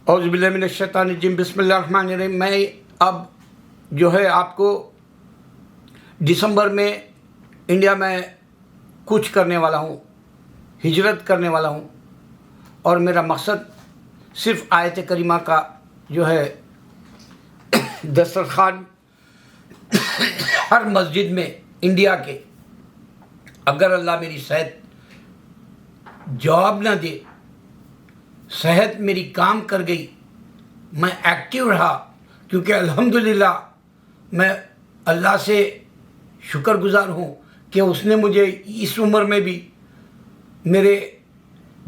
औज़ुबिल्लाहिमिनश्शैतानिर्रजीम बिस्मिल्लाहिर्रहमानिर्रहीम। मैं अब जो है आपको दिसंबर में इंडिया में कुछ करने वाला हूँ, हिजरत करने वाला हूँ और मेरा मकसद सिर्फ़ आयत करीमा का जो है दस्तरखान हर मस्जिद में इंडिया के, अगर अल्लाह मेरी सेहत जवाब ना दे, सेहत मेरी काम कर गई, मैं एक्टिव रहा, क्योंकि अल्हम्दुलिल्लाह मैं अल्लाह से शुक्रगुज़ार हूँ कि उसने मुझे इस उम्र में भी मेरे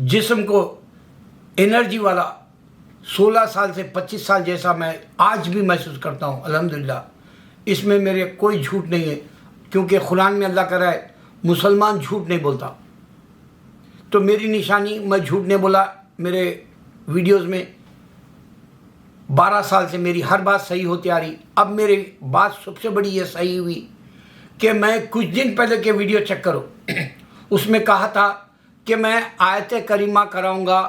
जिस्म को एनर्जी वाला 16 साल से 25 साल जैसा मैं आज भी महसूस करता हूँ। अल्हम्दुलिल्लाह इसमें मेरे कोई झूठ नहीं है, क्योंकि कुरान में अल्लाह कह रहा है मुसलमान झूठ नहीं बोलता। तो मेरी निशानी, मैं झूठ नहीं बोला। मेरे वीडियोस में 12 साल से मेरी हर बात सही होती आ रही। अब मेरी बात सबसे बड़ी ये सही हुई कि मैं कुछ दिन पहले के वीडियो चेक करो, उसमें कहा था कि मैं आयत करीमा कराऊंगा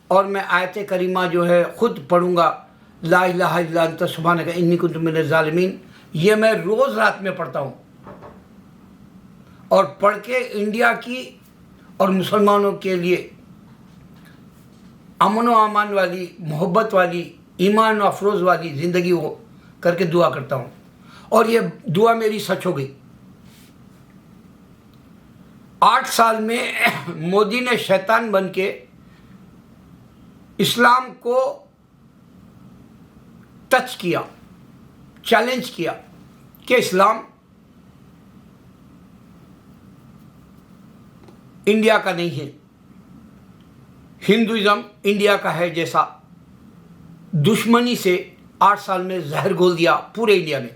और मैं आयत करीमा जो है ख़ुद पढ़ूंगा, ला इलाहा इल्ला अंत सुब्हानका इन्नी कुन्तु मिनज़ ज़ालिमीन। ये मैं रोज़ रात में पढ़ता हूँ और पढ़ के इंडिया की और मुसलमानों के लिए अमन व अमान वाली, मोहब्बत वाली, ईमान अफरोज़ वाली ज़िंदगी हो करके दुआ करता हूँ। और ये दुआ मेरी सच हो गई। 8 साल में मोदी ने शैतान बन के इस्लाम को टच किया, चैलेंज किया कि इस्लाम इंडिया का नहीं है, हिंदुइज़्म इंडिया का है जैसा दुश्मनी से 8 साल में जहर घोल दिया पूरे इंडिया में।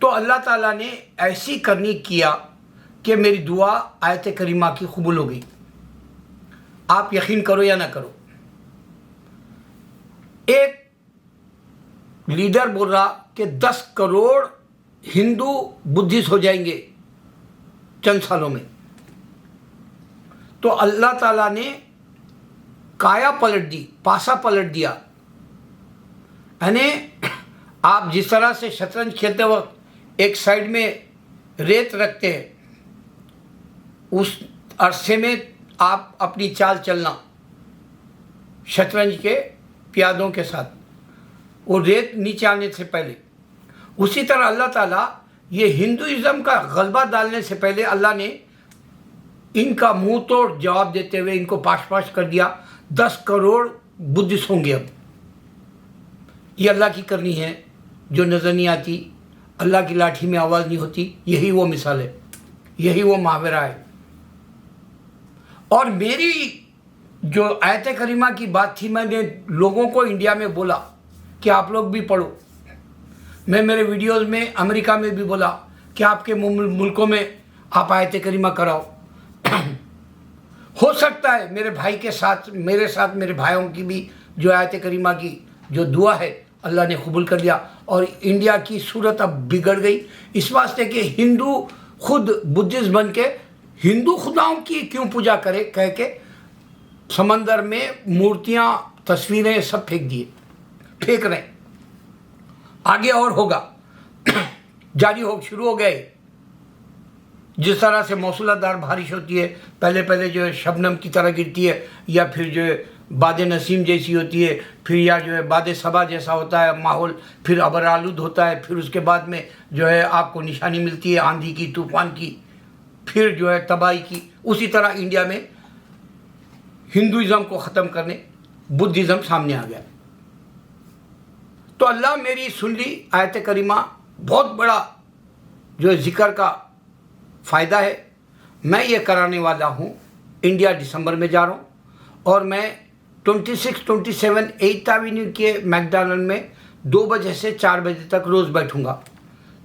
तो अल्लाह ताला ने ऐसी करनी किया कि मेरी दुआ आयत करीमा की कबूल हो गई। आप यकीन करो या ना करो, एक लीडर बोल रहा कि 10 करोड़ हिंदू बुद्धिस्ट हो जाएंगे चंद सालों में। तो अल्लाह ताला ने काया पलट दी, पासा पलट दिया। यानी आप जिस तरह से शतरंज खेलते वक्त एक साइड में रेत रखते हैं, उस अरसे में आप अपनी चाल चलना शतरंज के प्यादों के साथ, वो रेत नीचे आने से पहले। उसी तरह अल्लाह ताला ये हिंदुइज़्म का गलबा डालने से पहले अल्लाह ने इनका मुंह तोड़ जवाब देते हुए इनको पाश पाश कर दिया। 10 करोड़ बुद्धिस्ट होंगे अब। ये अल्लाह की करनी है जो नज़र नहीं आती। अल्लाह की लाठी में आवाज़ नहीं होती। यही वो मिसाल है, यही वो मावरा है। और मेरी जो आयत करीमा की बात थी, मैंने लोगों को इंडिया में बोला कि आप लोग भी पढ़ो। मैं मेरे वीडियोस में अमेरिका में भी बोला कि आपके मुल्कों में आप आयत करीमा कराओ। हो सकता है मेरे भाई के साथ, मेरे साथ मेरे भाइयों की भी जो आयत करीमा की जो दुआ है अल्लाह ने कबूल कर लिया और इंडिया की सूरत अब बिगड़ गई। इस वास्ते कि हिंदू खुद बुद्धिस्ट बन के हिंदू खुदाओं की क्यों पूजा करे कह के समंदर में मूर्तियां, तस्वीरें सब फेंक रहे। आगे और होगा, जारी हो शुरू हो गए। जिस तरह से मौसलाधार बारिश होती है, पहले जो है शबनम की तरह गिरती है, या फिर जो है बाद नसीम जैसी होती है, फिर या जो है बाद सबा जैसा होता है माहौल, फिर अबर आलूद होता है, फिर उसके बाद में जो है आपको निशानी मिलती है आंधी की, तूफान की, फिर जो है तबाही की। उसी तरह इंडिया में हिंदुइज़्म को ख़त्म करने बुद्धिज़्म सामने आ गया। तो अल्लाह मेरी सुन ली आयत करीमा। बहुत बड़ा जो है ज़िक्र का फ़ायदा है। मैं ये कराने वाला हूँ। इंडिया दिसंबर में जा रहा हूँ और मैं 26, 27 8th एवेन्यू के मैकडॉनल्ड में 2 बजे से 4 बजे तक रोज़ बैठूँगा।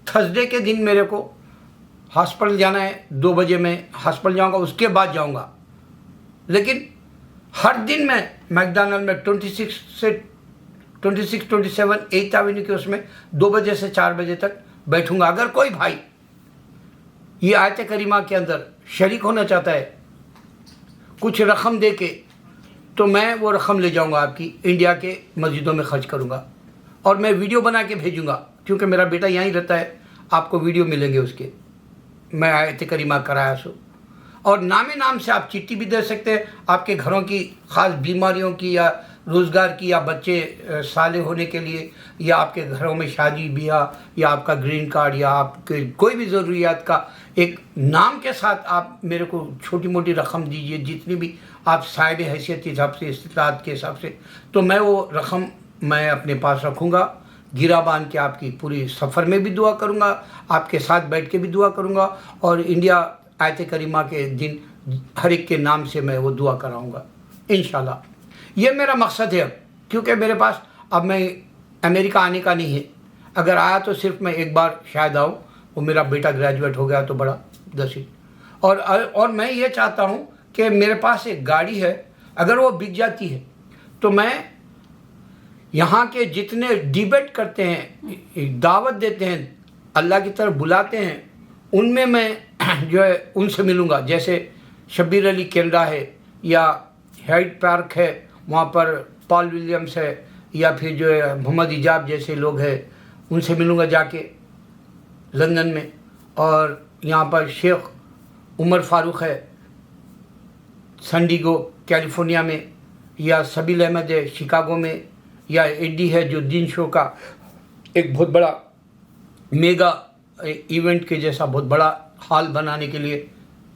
थर्सडे के दिन मेरे को हॉस्पिटल जाना है, 2 बजे मैं हॉस्पिटल जाऊँगा, उसके बाद जाऊँगा। लेकिन हर दिन मैं मैकडॉनल्ड में 26, 27 8th एवेन्यू के उसमें 2 बजे से 4 बजे तक बैठूँगा। अगर कोई भाई ये आयत करीमा के अंदर शरीक होना चाहता है कुछ रकम दे के, तो मैं वो रकम ले जाऊंगा आपकी, इंडिया के मस्जिदों में खर्च करूंगा और मैं वीडियो बना के भेजूंगा, क्योंकि मेरा बेटा यहीं रहता है। आपको वीडियो मिलेंगे उसके, मैं आयत करीमा कराया सो। और नामे नाम से आप चिट्ठी भी दे सकते हैं, आपके घरों की ख़ास बीमारियों की या रोज़गार की या बच्चे साले होने के लिए या आपके घरों में शादी ब्याह या आपका ग्रीन कार्ड या आपके कोई भी ज़रूरियात का एक नाम के साथ आप मेरे को छोटी मोटी रकम दीजिए, जितनी भी आप साहिब हैसियत के हिसाब से, इस्तिताअत के हिसाब से, तो मैं वो रकम मैं अपने पास रखूँगा, गिरा बांध के आपकी पूरी सफ़र में भी दुआ करूँगा, आपके साथ बैठ के भी दुआ करूँगा और इंडिया आयत करीमा के दिन हर एक के नाम से मैं वो दुआ कराऊँगा इंशाल्लाह। ये मेरा मकसद है अब, क्योंकि मेरे पास अब मैं अमेरिका आने का नहीं है। अगर आया तो सिर्फ मैं एक बार शायद आऊँ, वो मेरा बेटा ग्रेजुएट हो गया तो बड़ा 10वीं। और मैं ये चाहता हूँ कि मेरे पास एक गाड़ी है, अगर वो बिक जाती है तो मैं यहाँ के जितने डिबेट करते हैं, दावत देते हैं, अल्लाह की तरफ बुलाते हैं, उनमें मैं जो है उनसे मिलूँगा। जैसे शब्बीर अली कैनेडा है या हाइड पार्क है, वहाँ पर पॉल विलियम्स है, या फिर जो है मोहम्मद इजाब जैसे लोग हैं, उनसे मिलूँगा जाके लंदन में। और यहाँ पर शेख उमर फारूक है सैन डिएगो कैलिफोर्निया में, या सबील अहमद है शिकागो में, या एडी है जो दिन शो का एक बहुत बड़ा मेगा इवेंट के जैसा बहुत बड़ा हॉल बनाने के लिए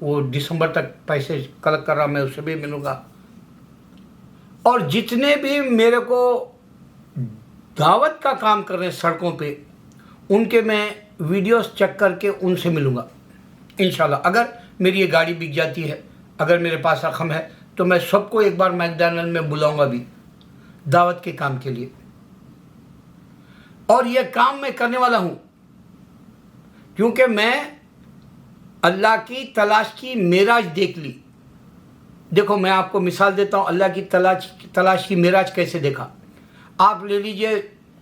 वो दिसंबर तक पैसे कलेक्ट कर रहा, मैं उससे भी मिलूँगा। और जितने भी मेरे को दावत का काम कर रहे हैं सड़कों पे, उनके मैं वीडियोस चेक करके उनसे मिलूँगा इंशाल्लाह। अगर मेरी ये गाड़ी बिक जाती है, अगर मेरे पास रकम है, तो मैं सबको एक बार मैकडॉनल्ड में बुलाऊँगा भी दावत के काम के लिए। और ये काम मैं करने वाला हूँ क्योंकि मैं अल्लाह की तलाश की मेराज देख ली। देखो मैं आपको मिसाल देता हूँ, अल्लाह की तलाश की मेराज कैसे देखा। आप ले लीजिए,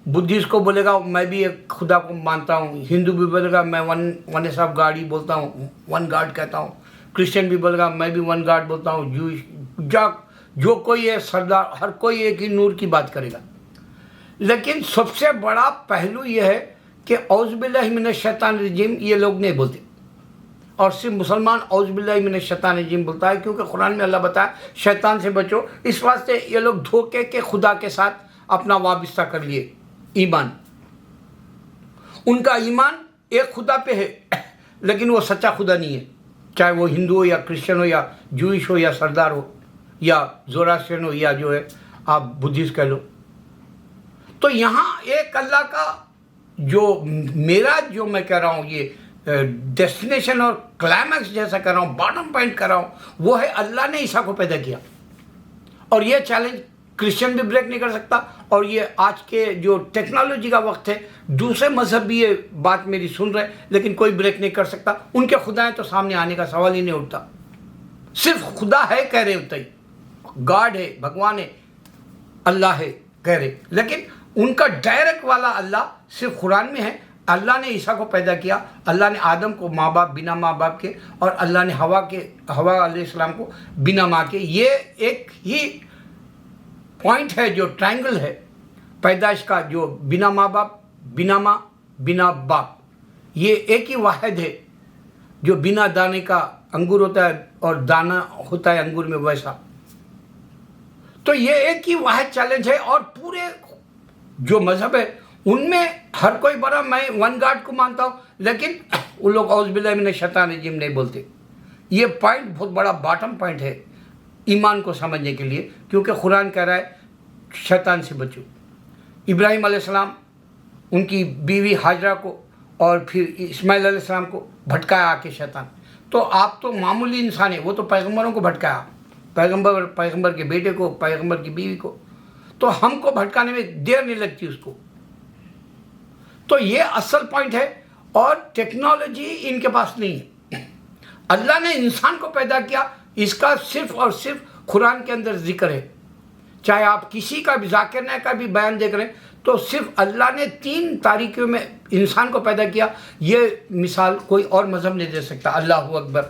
बुद्धिस्ट को बोलेगा मैं भी एक खुदा को मानता हूँ, हिंदू भी बोलेगा मैं वननेस ऑफ गॉड ही बोलता हूँ, वन गॉड कहता हूँ, क्रिश्चियन भी बोलेगा मैं भी वन गॉड बोलता हूँ, जूइश जो कोई है सरदार, हर कोई एक ही नूर की बात करेगा। लेकिन सबसे बड़ा पहलू यह है कि औज़ बिल्लाहि मिनश शैतानिर रजीम ये लोग नहीं बोलते, और सिर्फ मुसलमान औज़ बिल्लाहि मिनश शैतानिर रजीम बोलता है, क्योंकि कुरान में अल्लाह बताया शैतान से बचो। इस वास्ते ये लोग धोखे के खुदा के साथ अपना वाबिस्ता कर लिए। ईमान, उनका ईमान एक खुदा पे है, लेकिन वो सच्चा खुदा नहीं है, चाहे वो हिंदू हो या क्रिश्चियन हो या जूइश हो या सरदार हो या ज़ोरास्ट्रियन हो या जो है आप बुद्धिस्ट कह लो। तो यहाँ एक अल्लाह का जो मेरा जो मैं कह रहा हूँ, ये डेस्टिनेशन और क्लाइमैक्स जैसा कर रहा हूँ, बॉटम पॉइंट कर रहा हूँ, वो है अल्लाह ने ईसा को पैदा किया। और ये चैलेंज क्रिश्चियन भी ब्रेक नहीं कर सकता, और ये आज के जो टेक्नोलॉजी का वक्त है, दूसरे मजहब भी ये बात मेरी सुन रहे, लेकिन कोई ब्रेक नहीं कर सकता। उनके खुदाएं तो सामने आने का सवाल ही नहीं उठता। सिर्फ खुदा है कह रहे होता ही, गॉड है, भगवान है, अल्लाह है कह रहे, लेकिन उनका डायरेक्ट वाला अल्लाह सिर्फ कुरान में है। अल्लाह ने ईसा को पैदा किया, अल्लाह ने आदम को माँ बाप बिना माँ बाप के, और अल्लाह ने हवा अलैहिस्सलाम को बिना माँ के। ये एक ही पॉइंट है जो ट्रायंगल है पैदाइश का, जो बिना माँ बाप, बिना माँ, बिना बाप, ये एक ही वाहिद है जो बिना दाने का अंगूर होता है और दाना होता है अंगूर में, वैसा। तो ये एक ही वाहिद चैलेंज है। और पूरे जो मजहब है उनमें हर कोई बड़ा मैं वन गॉड को मानता हूँ, लेकिन उन लोग औज़ बिल्लाहि मिनश शैतानिर रजीम नहीं बोलते। ये पॉइंट बहुत बड़ा बॉटम पॉइंट है ईमान को समझने के लिए, क्योंकि कुरान कह रहा है शैतान से बचो। इब्राहिम अलैहिस्सलाम उनकी बीवी हाजरा को और फिर इस्माइल अलैहिस्सलाम को भटकाया आके शैतान। तो आप तो मामूली इंसान है, वो तो पैगंबरों को भटकाया, पैगंबर के बेटे को, पैगंबर की बीवी को। तो हमको भटकाने में देर नहीं लगती उसको। तो ये असल पॉइंट है। और टेक्नोलॉजी इनके पास नहीं है। अल्लाह ने इंसान को पैदा किया, इसका सिर्फ और सिर्फ कुरान के अंदर जिक्र है। चाहे आप किसी का भी, जाकिर नायक का भी बयान देख रहे हैं, तो सिर्फ अल्लाह ने 3 तारीखों में इंसान को पैदा किया। ये मिसाल कोई और मजहब नहीं दे सकता। अल्लाहू अकबर।